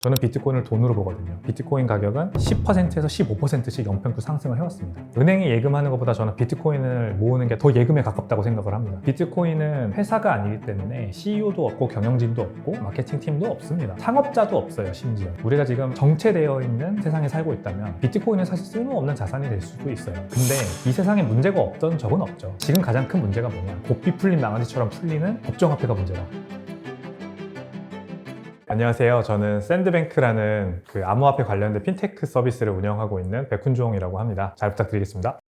저는 비트코인을 돈으로 보거든요. 비트코인 가격은 10%에서 15%씩 연평균 상승을 해왔습니다. 은행에 예금하는 것보다 저는 비트코인을 모으는 게 더 예금에 가깝다고 생각을 합니다. 비트코인은 회사가 아니기 때문에 CEO도 없고 경영진도 없고 마케팅 팀도 없습니다. 창업자도 없어요, 심지어. 우리가 지금 정체되어 있는 세상에 살고 있다면 비트코인은 사실 쓸모없는 자산이 될 수도 있어요. 근데 이 세상에 문제가 없던 적은 없죠. 지금 가장 큰 문제가 뭐냐? 고삐 풀린 망아지처럼 풀리는 법정화폐가 문제다. 안녕하세요. 저는 샌드뱅크라는 암호화폐 관련된 핀테크 서비스를 운영하고 있는 백훈종이라고 합니다. 잘 부탁드리겠습니다.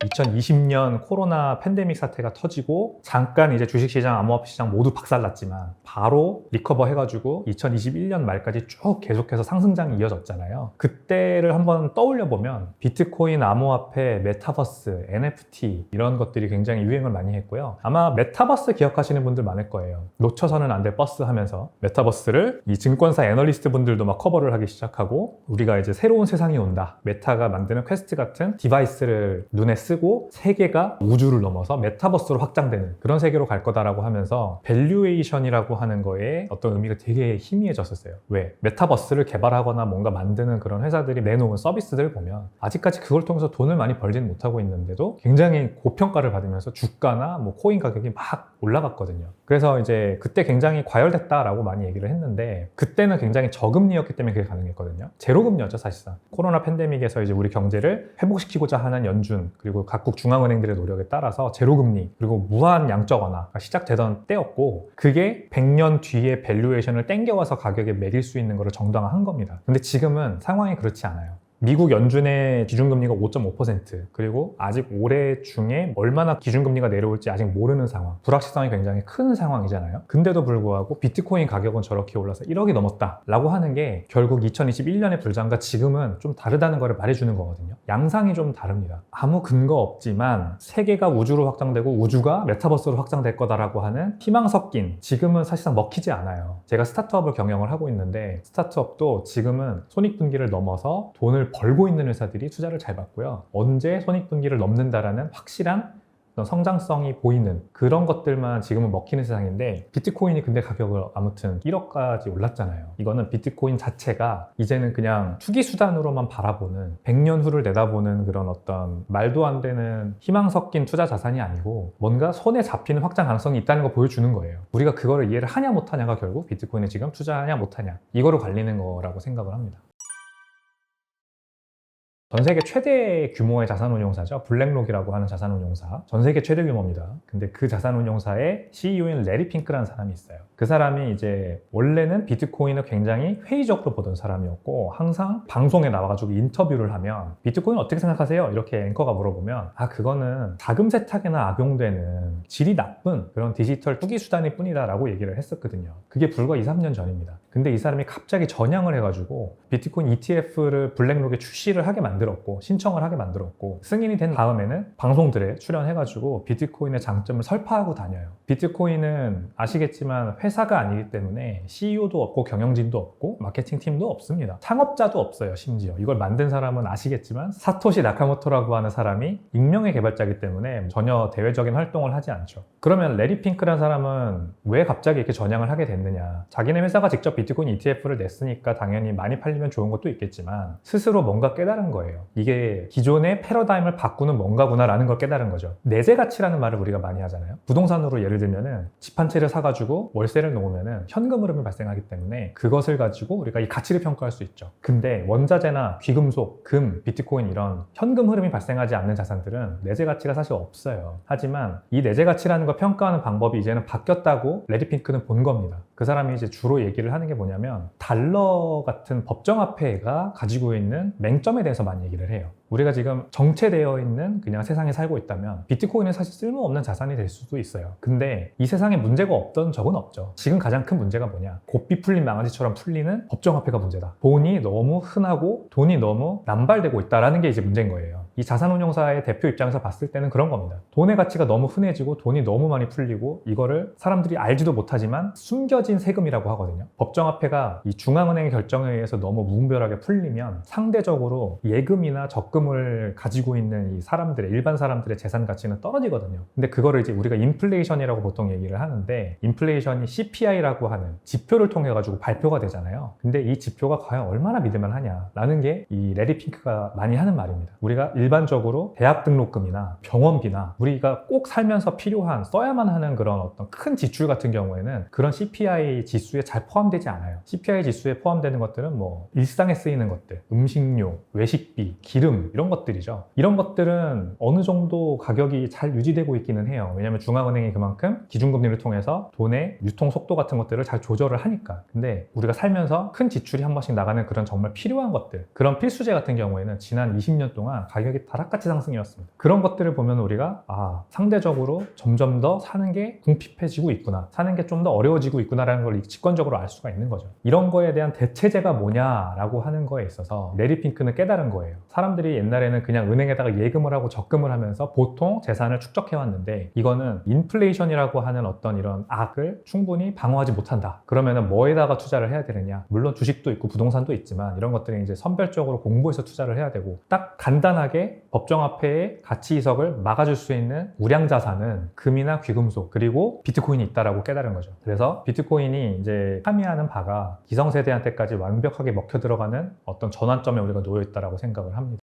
2020년 코로나 팬데믹 사태가 터지고 잠깐 이제 주식시장, 암호화폐 시장 모두 박살났지만 바로 리커버 해가지고 2021년 말까지 쭉 계속해서 상승장이 이어졌잖아요. 그때를 한번 떠올려 보면 비트코인, 암호화폐, 메타버스, NFT 이런 것들이 굉장히 유행을 많이 했고요. 아마 메타버스 기억하시는 분들 많을 거예요. 놓쳐서는 안 될 버스 하면서 메타버스를 이 증권사 애널리스트 분들도 막 커버를 하기 시작하고 우리가 이제 새로운 세상이 온다. 메타가 만드는 퀘스트 같은 디바이스를 눈에 쓰고 세계가 우주를 넘어서 메타버스로 확장되는 그런 세계로 갈 거다라고 하면서 밸류에이션이라고 하는 거에 어떤 의미가 되게 희미해졌었어요. 왜? 메타버스를 개발하거나 뭔가 만드는 그런 회사들이 내놓은 서비스들을 보면 아직까지 그걸 통해서 돈을 많이 벌지는 못하고 있는데도 굉장히 고평가를 받으면서 주가나 뭐 코인 가격이 막 올라갔거든요. 그래서 이제 그때 굉장히 과열됐다라고 많이 얘기를 했는데 그때는 굉장히 저금리였기 때문에 그게 가능했거든요. 제로금리였죠, 사실상. 코로나 팬데믹에서 이제 우리 경제를 회복시키고자 하는 연준 그리고 각국 중앙은행들의 노력에 따라서 제로금리 그리고 무한 양적 완화가 시작되던 때였고 그게 100년 뒤에 밸류에이션을 땡겨와서 가격에 매길 수 있는 것을 정당화한 겁니다. 근데 지금은 상황이 그렇지 않아요. 미국 연준의 기준금리가 5.5% 그리고 아직 올해 중에 얼마나 기준금리가 내려올지 아직 모르는 상황, 불확실성이 굉장히 큰 상황이잖아요. 근데도 불구하고 비트코인 가격은 저렇게 올라서 1억이 넘었다라고 하는 게 결국 2021년의 불장과 지금은 좀 다르다는 걸 말해주는 거거든요. 양상이 좀 다릅니다. 아무 근거 없지만 세계가 우주로 확장되고 우주가 메타버스로 확장될 거다라고 하는 희망 섞인 지금은 사실상 먹히지 않아요. 제가 스타트업을 경영을 하고 있는데 스타트업도 지금은 손익분기를 넘어서 돈을 벌고 있는 회사들이 투자를 잘 받고요. 언제 손익분기를 넘는다라는 확실한 성장성이 보이는 그런 것들만 지금은 먹히는 세상인데 비트코인이 근데 가격을 아무튼 1억까지 올랐잖아요. 이거는 비트코인 자체가 이제는 그냥 투기 수단으로만 바라보는 100년 후를 내다보는 그런 어떤 말도 안 되는 희망 섞인 투자 자산이 아니고 뭔가 손에 잡히는 확장 가능성이 있다는 거 보여주는 거예요. 우리가 그거를 이해를 하냐 못하냐가 결국 비트코인에 지금 투자하냐 못하냐 이거로 갈리는 거라고 생각을 합니다. 전 세계 최대 규모의 자산운용사죠. 블랙록이라고 하는 자산운용사. 전 세계 최대 규모입니다. 근데 그 자산운용사의 CEO인 레리 핑크라는 사람이 있어요. 그 사람이 이제 원래는 비트코인을 굉장히 회의적으로 보던 사람이었고 항상 방송에 나와가지고 인터뷰를 하면 비트코인 어떻게 생각하세요? 이렇게 앵커가 물어보면 그거는 자금 세탁에나 악용되는 질이 나쁜 그런 디지털 투기 수단일 뿐이다 라고 얘기를 했었거든요. 그게 불과 2, 3년 전입니다. 근데 이 사람이 갑자기 전향을 해가지고 비트코인 ETF를 블랙록에 출시를 하게 만들었고 신청을 하게 만들었고 승인이 된 다음에는 방송들에 출연해가지고 비트코인의 장점을 설파하고 다녀요. 비트코인은 아시겠지만 회사가 아니기 때문에 CEO도 없고 경영진도 없고 마케팅 팀도 없습니다. 창업자도 없어요. 심지어 이걸 만든 사람은 아시겠지만 사토시 나카모토라고 하는 사람이 익명의 개발자이기 때문에 전혀 대외적인 활동을 하지 않죠. 그러면 레리 핑크라는 사람은 왜 갑자기 이렇게 전향을 하게 됐느냐. 자기네 회사가 직접 비트코인 ETF를 냈으니까 당연히 많이 팔리면 좋은 것도 있겠지만 스스로 뭔가 깨달은 거예요. 이게 기존의 패러다임을 바꾸는 뭔가구나 라는 걸 깨달은 거죠. 내재 가치라는 말을 우리가 많이 하잖아요. 부동산으로 예를 들면은 집 한 채를 사가지고 월세를 놓으면은 현금 흐름이 발생하기 때문에 그것을 가지고 우리가 이 가치를 평가할 수 있죠. 근데 원자재나 귀금속, 금, 비트코인 이런 현금 흐름이 발생하지 않는 자산들은 내재 가치가 사실 없어요. 하지만 이 내재 가치라는 걸 평가하는 방법이 이제는 바뀌었다고 레리 핑크는 본 겁니다. 그 사람이 이제 주로 얘기를 하는 게 뭐냐면 달러 같은 법정화폐가 가지고 있는 맹점에 대해서 많이 얘기를 해요. 우리가 지금 정체되어 있는 그냥 세상에 살고 있다면 비트코인은 사실 쓸모없는 자산이 될 수도 있어요. 근데 이 세상에 문제가 없던 적은 없죠. 지금 가장 큰 문제가 뭐냐? 고삐 풀린 망아지처럼 풀리는 법정화폐가 문제다. 돈이 너무 흔하고 돈이 너무 남발되고 있다라는 게 이제 문제인 거예요. 이 자산운용사의 대표 입장에서 봤을 때는 그런 겁니다. 돈의 가치가 너무 흔해지고 돈이 너무 많이 풀리고 이거를 사람들이 알지도 못하지만 숨겨진 세금이라고 하거든요. 법정화폐가 이 중앙은행의 결정에 의해서 너무 무분별하게 풀리면 상대적으로 예금이나 적금을 가지고 있는 이 사람들의, 일반 사람들의 재산 가치는 떨어지거든요. 근데 그거를 이제 우리가 인플레이션이라고 보통 얘기를 하는데, 인플레이션이 CPI라고 하는 지표를 통해 가지고 발표가 되잖아요. 근데 이 지표가 과연 얼마나 믿을만 하냐라는 게 이 레리 핑크가 많이 하는 말입니다. 우리가 일반적으로 대학 등록금이나 병원비나 우리가 꼭 살면서 필요한, 써야만 하는 그런 어떤 큰 지출 같은 경우에는 그런 CPI 지수에 잘 포함되지 않아요. CPI 지수에 포함되는 것들은 뭐 일상에 쓰이는 것들, 음식료, 외식비, 기름 이런 것들이죠. 이런 것들은 어느 정도 가격이 잘 유지되고 있기는 해요. 왜냐하면 중앙은행이 그만큼 기준금리를 통해서 돈의 유통 속도 같은 것들을 잘 조절을 하니까. 근데 우리가 살면서 큰 지출이 한 번씩 나가는 그런 정말 필요한 것들, 그런 필수재 같은 경우에는 지난 20년 동안 가격이 다락같이 상승이었습니다. 그런 것들을 보면 우리가 상대적으로 점점 더 사는 게 궁핍해지고 있구나, 사는 게 좀 더 어려워지고 있구나라는 걸 직관적으로 알 수가 있는 거죠. 이런 거에 대한 대체제가 뭐냐라고 하는 거에 있어서 레리 핑크는 깨달은 거예요. 사람들이 옛날에는 그냥 은행에다가 예금을 하고 적금을 하면서 보통 재산을 축적해왔는데, 이거는 인플레이션이라고 하는 어떤 이런 악을 충분히 방어하지 못한다. 그러면은 뭐에다가 투자를 해야 되느냐? 물론 주식도 있고 부동산도 있지만 이런 것들은 이제 선별적으로 공부해서 투자를 해야 되고, 딱 간단하게 법정화폐의 가치 이석을 막아줄 수 있는 우량 자산은 금이나 귀금속 그리고 비트코인이 있다라고 깨달은 거죠. 그래서 비트코인이 이제 함의하는 바가 기성세대한테까지 완벽하게 먹혀 들어가는 어떤 전환점에 우리가 놓여 있다라고 생각을 합니다.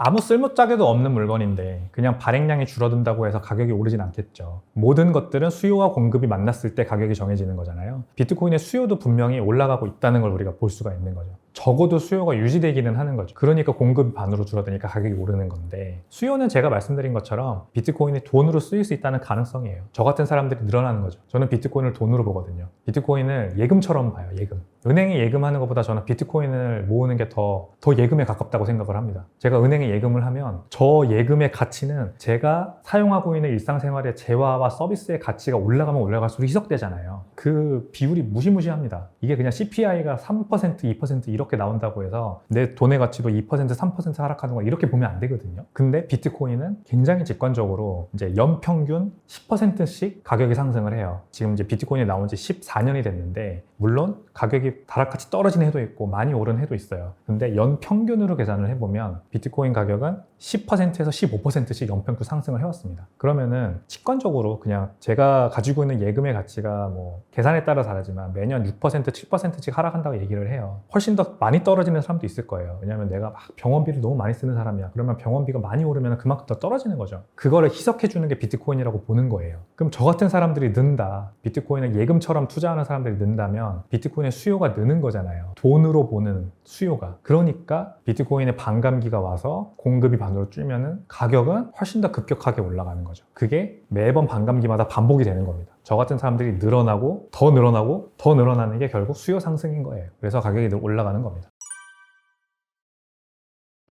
아무 쓸모짝에도 없는 물건인데 그냥 발행량이 줄어든다고 해서 가격이 오르진 않겠죠. 모든 것들은 수요와 공급이 만났을 때 가격이 정해지는 거잖아요. 비트코인의 수요도 분명히 올라가고 있다는 걸 우리가 볼 수가 있는 거죠. 적어도 수요가 유지되기는 하는 거죠. 그러니까 공급이 반으로 줄어드니까 가격이 오르는 건데, 수요는 제가 말씀드린 것처럼 비트코인이 돈으로 쓰일 수 있다는 가능성이에요. 저 같은 사람들이 늘어나는 거죠. 저는 비트코인을 돈으로 보거든요. 비트코인을 예금처럼 봐요. 예금. 은행에 예금하는 것보다 저는 비트코인을 모으는 게 더 예금에 가깝다고 생각을 합니다. 제가 은행에 예금을 하면 저 예금의 가치는 제가 사용하고 있는 일상생활의 재화와 서비스의 가치가 올라가면 올라갈수록 희석되잖아요. 그 비율이 무시무시합니다. 이게 그냥 CPI가 3%, 2% 이렇게 나온다고 해서 내 돈의 가치도 2%, 3% 하락하는 거 이렇게 보면 안 되거든요. 근데 비트코인은 굉장히 직관적으로 이제 연평균 10%씩 가격이 상승을 해요. 지금 이제 비트코인이 나온 지 14년이 됐는데, 물론 가격이 다락같이 떨어진 해도 있고 많이 오른 해도 있어요. 근데 연평균으로 계산을 해보면 비트코인 가격은 10%에서 15%씩 연평균 상승을 해왔습니다. 그러면은 직관적으로 그냥 제가 가지고 있는 예금의 가치가 뭐 계산에 따라 다르지만 매년 6%, 7%씩 하락한다고 얘기를 해요. 훨씬 더 많이 떨어지는 사람도 있을 거예요. 왜냐하면 내가 막 병원비를 너무 많이 쓰는 사람이야. 그러면 병원비가 많이 오르면 그만큼 더 떨어지는 거죠. 그거를 희석해주는 게 비트코인이라고 보는 거예요. 그럼 저 같은 사람들이 는다, 비트코인을 예금처럼 투자하는 사람들이 는다면 비트코인의 수요가 느는 거잖아요. 돈으로 보는 수요가. 그러니까 비트코인의 반감기가 와서 공급이 반으로 줄면은 가격은 훨씬 더 급격하게 올라가는 거죠. 그게 매번 반감기마다 반복이 되는 겁니다. 저 같은 사람들이 늘어나고 더 늘어나고 더 늘어나는 게 결국 수요 상승인 거예요. 그래서 가격이 올라가는 겁니다.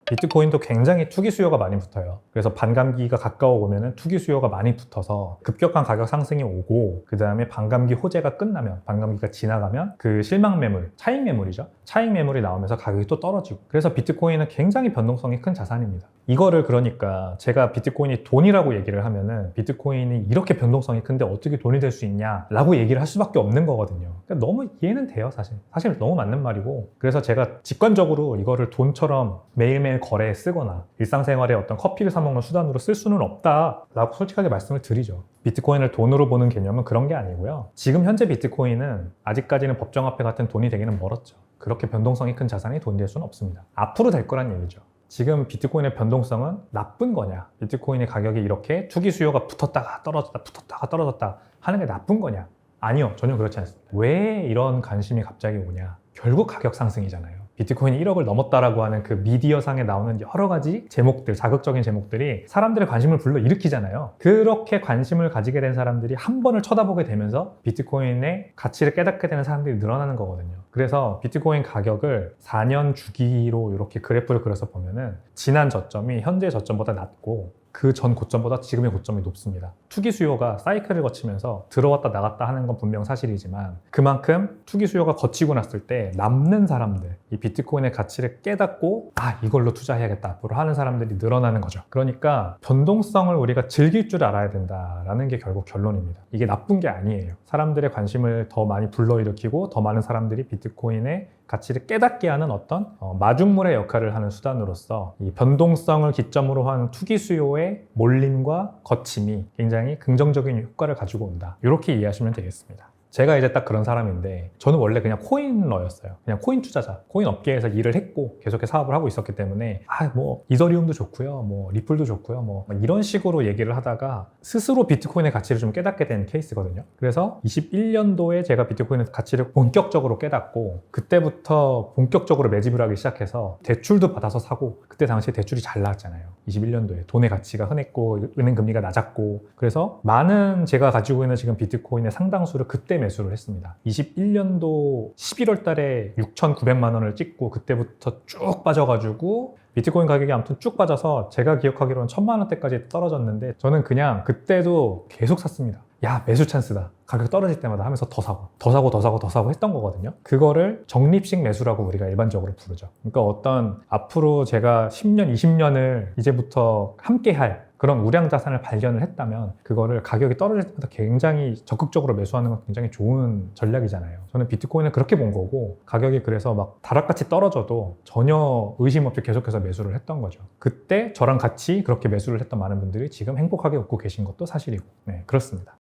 비트코인도 굉장히 투기 수요가 많이 붙어요. 그래서 반감기가 가까워 오면은 투기 수요가 많이 붙어서 급격한 가격 상승이 오고, 그 다음에 반감기 호재가 끝나면, 반감기가 지나가면 그 실망 매물, 차익 매물이죠. 차익 매물이 나오면서 가격이 또 떨어지고. 그래서 비트코인은 굉장히 변동성이 큰 자산입니다. 이거를 그러니까 제가 비트코인이 돈이라고 얘기를 하면은 비트코인이 이렇게 변동성이 큰데 어떻게 돈이 될 수 있냐라고 얘기를 할 수밖에 없는 거거든요. 그러니까 너무 이해는 돼요, 사실 너무 맞는 말이고. 그래서 제가 직관적으로 이거를 돈처럼 매일매일 거래에 쓰거나 일상생활에 어떤 커피를 사 먹는 수단으로 쓸 수는 없다라고 솔직하게 말씀을 드리죠. 비트코인을 돈으로 보는 개념은 그런 게 아니고요. 지금 현재 비트코인은 아직까지는 법정화폐 같은 돈이 되기는 멀었죠. 그렇게 변동성이 큰 자산이 돈이 될 수는 없습니다. 앞으로 될 거란 얘기죠. 지금 비트코인의 변동성은 나쁜 거냐, 비트코인의 가격이 이렇게 투기 수요가 붙었다가 떨어졌다 하는 게 나쁜 거냐? 아니요, 전혀 그렇지 않습니다. 왜 이런 관심이 갑자기 오냐? 결국 가격 상승이잖아요. 비트코인이 1억을 넘었다라고 하는 그 미디어상에 나오는 여러 가지 제목들, 자극적인 제목들이 사람들의 관심을 불러일으키잖아요. 그렇게 관심을 가지게 된 사람들이 한 번을 쳐다보게 되면서 비트코인의 가치를 깨닫게 되는 사람들이 늘어나는 거거든요. 그래서 비트코인 가격을 4년 주기로 이렇게 그래프를 그려서 보면은 지난 저점이 현재 저점보다 낮고, 그 전 고점보다 지금의 고점이 높습니다. 투기 수요가 사이클을 거치면서 들어왔다 나갔다 하는 건 분명 사실이지만 그만큼 투기 수요가 거치고 났을 때 남는 사람들, 이 비트코인의 가치를 깨닫고 이걸로 투자해야겠다 앞으로 하는 사람들이 늘어나는 거죠. 그러니까 변동성을 우리가 즐길 줄 알아야 된다라는 게 결국 결론입니다. 이게 나쁜 게 아니에요. 사람들의 관심을 더 많이 불러일으키고 더 많은 사람들이 비트코인의 가치를 깨닫게 하는 어떤 마중물의 역할을 하는 수단으로서 이 변동성을 기점으로 하는 투기 수요의 몰림과 거침이 굉장히 긍정적인 효과를 가지고 온다. 이렇게 이해하시면 되겠습니다. 제가 이제 딱 그런 사람인데 저는 원래 그냥 코인러였어요. 그냥 코인 투자자, 코인 업계에서 일을 했고 계속해서 사업을 하고 있었기 때문에 뭐 이더리움도 좋고요, 뭐 리플도 좋고요, 뭐 이런 식으로 얘기를 하다가 스스로 비트코인의 가치를 좀 깨닫게 된 케이스거든요. 그래서 21년도에 제가 비트코인의 가치를 본격적으로 깨닫고 그때부터 본격적으로 매집을 하기 시작해서 대출도 받아서 사고, 그때 당시에 대출이 잘 나왔잖아요. 21년도에 돈의 가치가 흔했고 은행 금리가 낮았고, 그래서 많은 제가 가지고 있는 지금 비트코인의 상당수를 그때 매수를 했습니다. 21년도 11월 달에 6,900만 원을 찍고 그때부터 쭉 빠져가지고 비트코인 가격이 아무튼 쭉 빠져서 제가 기억하기로는 1,000만 원대까지 떨어졌는데 저는 그냥 그때도 계속 샀습니다. 야, 매수 찬스다. 가격 떨어질 때마다 하면서 더 사고 했던 거거든요. 그거를 적립식 매수라고 우리가 일반적으로 부르죠. 그러니까 어떤 앞으로 제가 10년, 20년을 이제부터 함께 할 그런 우량 자산을 발견을 했다면 그거를 가격이 떨어질 때마다 굉장히 적극적으로 매수하는 건 굉장히 좋은 전략이잖아요. 저는 비트코인을 그렇게 본 거고, 가격이 그래서 막 다락같이 떨어져도 전혀 의심 없이 계속해서 매수를 했던 거죠. 그때 저랑 같이 그렇게 매수를 했던 많은 분들이 지금 행복하게 웃고 계신 것도 사실이고, 네, 그렇습니다.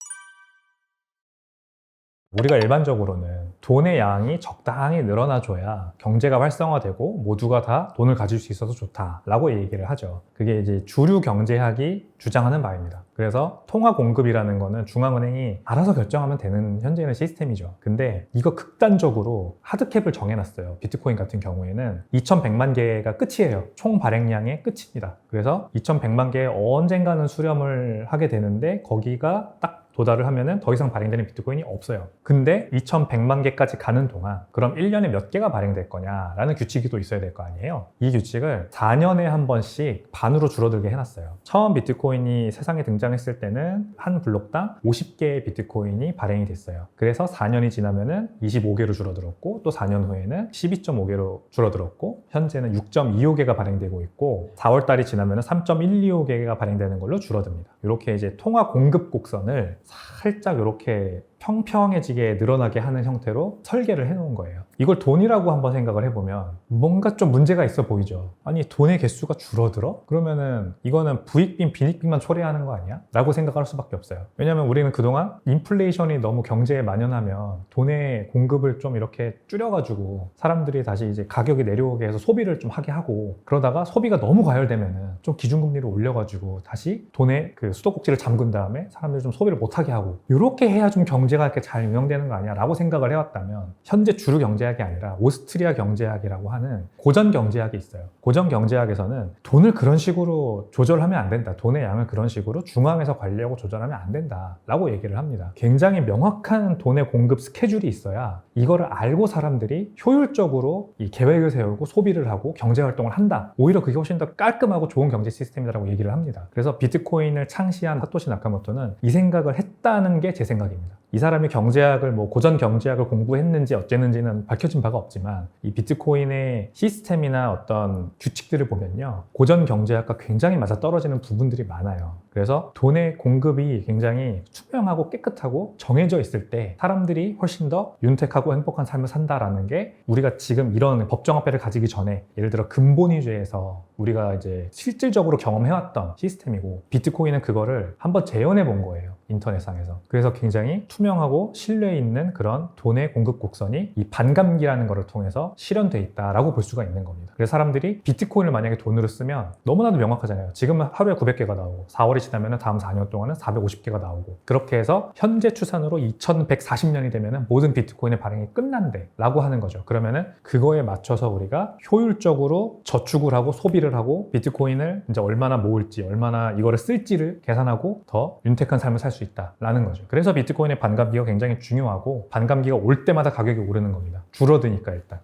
우리가 일반적으로는 돈의 양이 적당히 늘어나줘야 경제가 활성화되고 모두가 다 돈을 가질 수 있어서 좋다라고 얘기를 하죠. 그게 이제 주류 경제학이 주장하는 바입니다. 그래서 통화 공급이라는 거는 중앙은행이 알아서 결정하면 되는 현재는 시스템이죠. 근데 이거 극단적으로 하드캡을 정해놨어요. 비트코인 같은 경우에는 2,100만 개가 끝이에요. 총 발행량의 끝입니다. 그래서 2,100만 개에 언젠가는 수렴을 하게 되는데 거기가 딱 도달을 하면은 더 이상 발행되는 비트코인이 없어요. 근데 2,100만 개까지 가는 동안 그럼 1년에 몇 개가 발행될 거냐라는 규칙이 또 있어야 될 거 아니에요. 이 규칙을 4년에 한 번씩 반으로 줄어들게 해놨어요. 처음 비트코인이 세상에 등장했을 때는 한 블록당 50개의 비트코인이 발행이 됐어요. 그래서 4년이 지나면은 25개로 줄어들었고, 또 4년 후에는 12.5개로 줄어들었고, 현재는 6.25개가 발행되고 있고, 4월 달이 지나면은 3.125개가 발행되는 걸로 줄어듭니다. 이렇게 이제 통화 공급 곡선을 살짝 이렇게 평평해지게 늘어나게 하는 형태로 설계를 해놓은 거예요. 이걸 돈이라고 한번 생각을 해보면 뭔가 좀 문제가 있어 보이죠. 아니, 돈의 개수가 줄어들어? 그러면은 이거는 부익빈, 빈익빈만 초래하는 거 아니야? 라고 생각할 수밖에 없어요. 왜냐면 우리는 그동안 인플레이션이 너무 경제에 만연하면 돈의 공급을 좀 이렇게 줄여가지고 사람들이 다시 이제 가격이 내려오게 해서 소비를 좀 하게 하고, 그러다가 소비가 너무 과열되면은 좀 기준금리를 올려가지고 다시 돈의 그 수도꼭지를 잠근 다음에 사람들이 좀 소비를 못하게 하고, 이렇게 해야 좀 경제가 이렇게 잘 운영되는 거 아니야? 라고 생각을 해왔다면, 현재 주류 경제학이 아니라 오스트리아 경제학이라고 하는 고전 경제학이 있어요. 고전 경제학에서는 돈을 그런 식으로 조절하면 안 된다. 돈의 양을 그런 식으로 중앙에서 관리하고 조절하면 안 된다. 라고 얘기를 합니다. 굉장히 명확한 돈의 공급 스케줄이 있어야 이거를 알고 사람들이 효율적으로 이 계획을 세우고 소비를 하고 경제활동을 한다. 오히려 그게 훨씬 더 깔끔하고 좋은 경제 시스템이라고 얘기를 합니다. 그래서 비트코인을 창시한 사토시 나카모토는 이 생각을 했다는 게 제 생각입니다. 이 사람이 경제학을 고전 경제학을 공부했는지 어쨌는지는 밝혀진 바가 없지만, 이 비트코인의 시스템이나 어떤 규칙들을 보면요, 고전 경제학과 굉장히 맞아떨어지는 부분들이 많아요. 그래서 돈의 공급이 굉장히 투명하고 깨끗하고 정해져 있을 때 사람들이 훨씬 더 윤택하고 행복한 삶을 산다라는 게, 우리가 지금 이런 법정화폐를 가지기 전에 예를 들어 근본위주에서 우리가 이제 실질적으로 경험해왔던 시스템이고, 비트코인은 그거를 한번 재현해 본 거예요, 인터넷상에서. 그래서 굉장히 투명하고 신뢰 있는 그런 돈의 공급 곡선이 이 반감기라는 거를 통해서 실현돼 있다라고 볼 수가 있는 겁니다. 그래서 사람들이 비트코인을 만약에 돈으로 쓰면 너무나도 명확하잖아요. 지금은 하루에 900개가 나오고 4월이 지나면 다음 4년 동안은 450개가 나오고, 그렇게 해서 현재 추산으로 2140년이 되면 모든 비트코인의 발행이 끝난대 라고 하는 거죠. 그러면은 그거에 맞춰서 우리가 효율적으로 저축을 하고 소비를 하고 비트코인을 이제 얼마나 모을지, 얼마나 이거를 쓸지를 계산하고 더 윤택한 삶을 살 수 있다라는 거죠. 그래서 비트코인의 반감기가 굉장히 중요하고, 반감기가 올 때마다 가격이 오르는 겁니다. 줄어드니까 일단.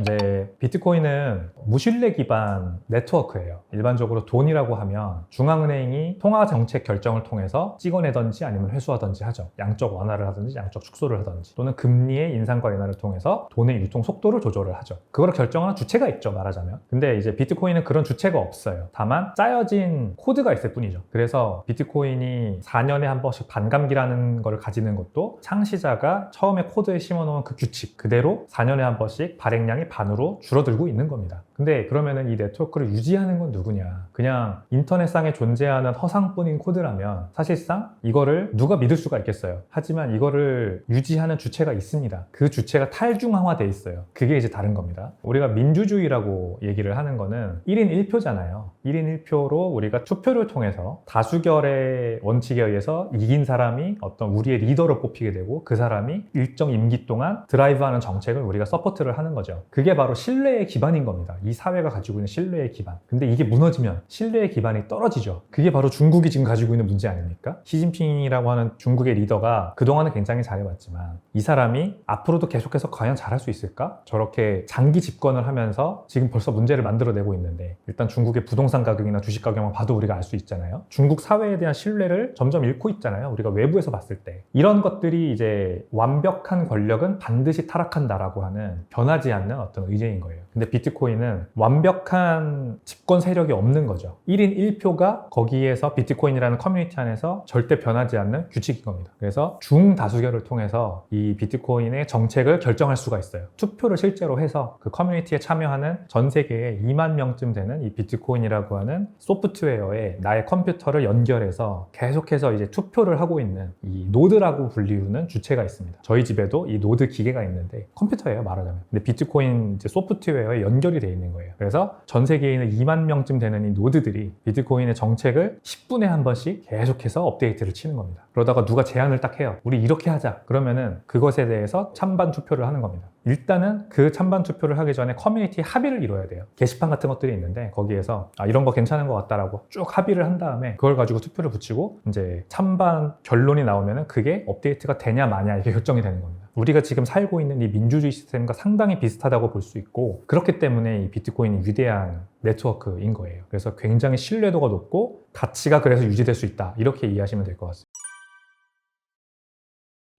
이제 비트코인은 무신뢰 기반 네트워크예요. 일반적으로 돈이라고 하면 중앙은행이 통화 정책 결정을 통해서 찍어내든지 아니면 회수하든지 하죠. 양적 완화를 하든지 양적 축소를 하든지, 또는 금리의 인상과 인하를 통해서 돈의 유통 속도를 조절을 하죠. 그걸 결정하는 주체가 있죠, 말하자면. 근데 이제 비트코인은 그런 주체가 없어요. 다만 짜여진 코드가 있을 뿐이죠. 그래서 비트코인이 4년에 한 번씩 반감기라는 걸 가지는 것도 창시자가 처음에 코드에 심어놓은 그 규칙 그대로 4년에 한 번씩 발행량이 반으로 줄어들고 있는 겁니다. 근데 그러면은 이 네트워크를 유지하는 건 누구냐? 그냥 인터넷상에 존재하는 허상뿐인 코드라면 사실상 이거를 누가 믿을 수가 있겠어요. 하지만 이거를 유지하는 주체가 있습니다. 그 주체가 탈중앙화돼 있어요. 그게 이제 다른 겁니다. 우리가 민주주의라고 얘기를 하는 거는 1인 1표잖아요. 1인 1표로 우리가 투표를 통해서 다수결의 원칙에 의해서 이긴 사람이 어떤 우리의 리더로 뽑히게 되고, 그 사람이 일정 임기 동안 드라이브하는 정책을 우리가 서포트를 하는 거죠. 그게 바로 신뢰의 기반인 겁니다. 이 사회가 가지고 있는 신뢰의 기반. 근데 이게 무너지면 신뢰의 기반이 떨어지죠. 그게 바로 중국이 지금 가지고 있는 문제 아닙니까? 시진핑이라고 하는 중국의 리더가 그동안은 굉장히 잘해왔지만 이 사람이 앞으로도 계속해서 과연 잘할 수 있을까? 저렇게 장기 집권을 하면서 지금 벌써 문제를 만들어내고 있는데, 일단 중국의 부동산 가격이나 주식 가격만 봐도 우리가 알 수 있잖아요. 중국 사회에 대한 신뢰를 점점 잃고 있잖아요. 우리가 외부에서 봤을 때. 이런 것들이 이제 완벽한 권력은 반드시 타락한다라고 하는 변하지 않는 어떤 의제인 거예요. 근데 비트코인은 완벽한 집권 세력이 없는 거죠. 1인 1표가 거기에서 비트코인이라는 커뮤니티 안에서 절대 변하지 않는 규칙인 겁니다. 그래서 중다수결을 통해서 이 비트코인의 정책을 결정할 수가 있어요. 투표를 실제로 해서 그 커뮤니티에 참여하는 전 세계에 2만 명쯤 되는 이 비트코인이라고 하는 소프트웨어에 나의 컴퓨터를 연결해서 계속해서 이제 투표를 하고 있는 이 노드라고 불리우는 주체가 있습니다. 저희 집에도 이 노드 기계가 있는데 컴퓨터예요, 말하자면. 근데 비트코인 이제 소프트웨어에 연결이 되어 있는 거예요. 그래서 전 세계에 있는 2만 명쯤 되는 이 노드들이 비트코인의 정책을 10분에 한 번씩 계속해서 업데이트를 치는 겁니다. 그러다가 누가 제안을 딱 해요. 우리 이렇게 하자. 그러면은 그것에 대해서 찬반 투표를 하는 겁니다. 일단은 그 찬반 투표를 하기 전에 커뮤니티 합의를 이뤄야 돼요. 게시판 같은 것들이 있는데 거기에서 이런 거 괜찮은 것 같다라고 쭉 합의를 한 다음에 그걸 가지고 투표를 붙이고 이제 찬반 결론이 나오면은 그게 업데이트가 되냐 마냐 이게 결정이 되는 겁니다. 우리가 지금 살고 있는 이 민주주의 시스템과 상당히 비슷하다고 볼 수 있고, 그렇기 때문에 이 비트코인이 위대한 네트워크인 거예요. 그래서 굉장히 신뢰도가 높고 가치가 그래서 유지될 수 있다, 이렇게 이해하시면 될 것 같습니다.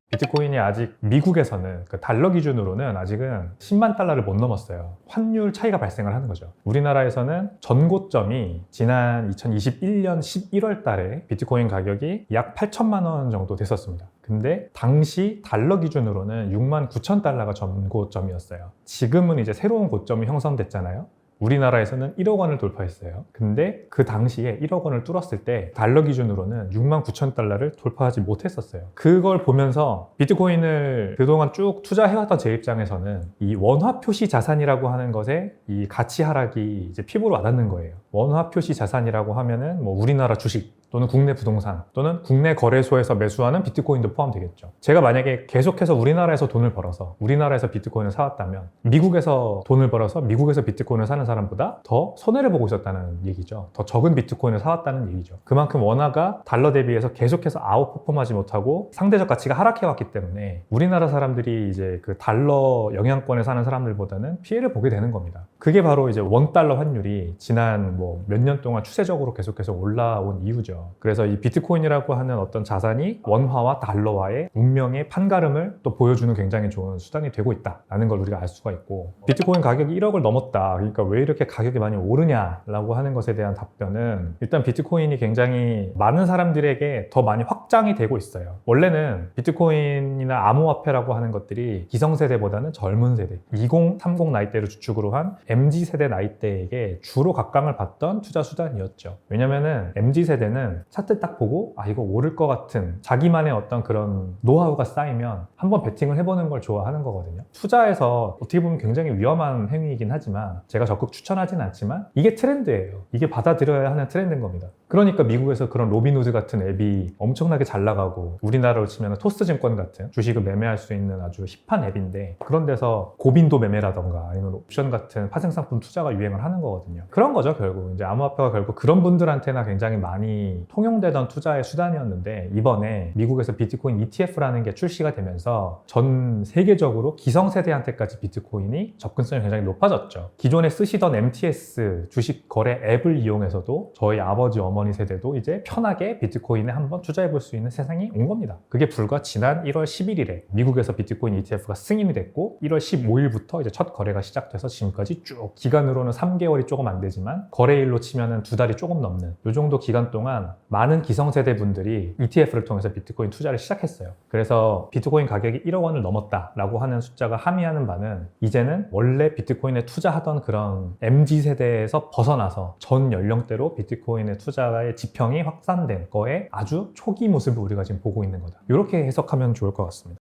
비트코인이 아직 미국에서는 그 달러 기준으로는 아직은 10만 달러를 못 넘었어요. 환율 차이가 발생을 하는 거죠. 우리나라에서는 전고점이 지난 2021년 11월 달에 비트코인 가격이 약 8천만 원 정도 됐었습니다. 근데 당시 달러 기준으로는 6만 9천 달러가 전고점이었어요. 지금은 이제 새로운 고점이 형성됐잖아요. 우리나라에서는 1억 원을 돌파했어요. 근데 그 당시에 1억 원을 뚫었을 때 달러 기준으로는 6만 9천 달러를 돌파하지 못했었어요. 그걸 보면서 비트코인을 그동안 쭉 투자해왔던 제 입장에서는 이 원화 표시 자산이라고 하는 것에 이 가치 하락이 이제 피부로 와닿는 거예요. 원화 표시 자산이라고 하면은 뭐 우리나라 주식 또는 국내 부동산 또는 국내 거래소에서 매수하는 비트코인도 포함되겠죠. 제가 만약에 계속해서 우리나라에서 돈을 벌어서 우리나라에서 비트코인을 사왔다면 미국에서 돈을 벌어서 미국에서 비트코인을 사는 사람보다 더 손해를 보고 있었다는 얘기죠. 더 적은 비트코인을 사왔다는 얘기죠. 그만큼 원화가 달러 대비해서 계속해서 아웃퍼폼하지 못하고 상대적 가치가 하락해왔기 때문에 우리나라 사람들이 이제 그 달러 영향권에 사는 사람들보다는 피해를 보게 되는 겁니다. 그게 바로 이제 원달러 환율이 지난 뭐 몇 년 동안 추세적으로 계속해서 올라온 이유죠. 그래서 이 비트코인이라고 하는 어떤 자산이 원화와 달러와의 운명의 판가름을 또 보여주는 굉장히 좋은 수단이 되고 있다라는 걸 우리가 알 수가 있고, 비트코인 가격이 1억을 넘었다. 그러니까 왜 이렇게 가격이 많이 오르냐라고 하는 것에 대한 답변은, 일단 비트코인이 굉장히 많은 사람들에게 더 많이 확장이 되고 있어요. 원래는 비트코인이나 암호화폐라고 하는 것들이 기성세대보다는 젊은 세대, 2030 나이대를 주축으로 한 MZ세대 나이대에게 주로 각광을 받던 투자 수단이었죠. 왜냐면은 MZ세대는 차트 딱 보고 이거 오를 것 같은 자기만의 어떤 그런 노하우가 쌓이면 한번 베팅을 해보는 걸 좋아하는 거거든요. 투자에서 어떻게 보면 굉장히 위험한 행위이긴 하지만 제가 적극 추천하진 않지만 이게 트렌드예요. 이게 받아들여야 하는 트렌드인 겁니다. 그러니까 미국에서 그런 로빈후드 같은 앱이 엄청나게 잘 나가고, 우리나라로 치면 토스증권 같은 주식을 매매할 수 있는 아주 힙한 앱인데, 그런 데서 고빈도 매매라던가 아니면 옵션 같은 파생상품 투자가 유행을 하는 거거든요. 그런 거죠, 결국. 이제 암호화폐가 결국 그런 분들한테나 굉장히 많이 통용되던 투자의 수단이었는데, 이번에 미국에서 비트코인 ETF라는 게 출시가 되면서 전 세계적으로 기성세대한테까지 비트코인이 접근성이 굉장히 높아졌죠. 기존에 쓰시던 MTS 주식 거래 앱을 이용해서도 저희 아버지 어머니 세대도 이제 편하게 비트코인에 한번 투자해 볼 수 있는 세상이 온 겁니다. 그게 불과 지난 1월 11일에 미국에서 비트코인 ETF가 승인이 됐고, 1월 15일부터 이제 첫 거래가 시작돼서 지금까지 쭉, 기간으로는 3개월이 조금 안 되지만 거래일로 치면은 2달이 조금 넘는 이 정도 기간 동안 많은 기성세대 분들이 ETF를 통해서 비트코인 투자를 시작했어요. 그래서 비트코인 가격이 1억 원을 넘었다라고 하는 숫자가 함의하는 바는, 이제는 원래 비트코인에 투자하던 그런 MZ세대에서 벗어나서 전 연령대로 비트코인의 투자의 지평이 확산된 거에 아주 초기 모습을 우리가 지금 보고 있는 거다. 이렇게 해석하면 좋을 것 같습니다.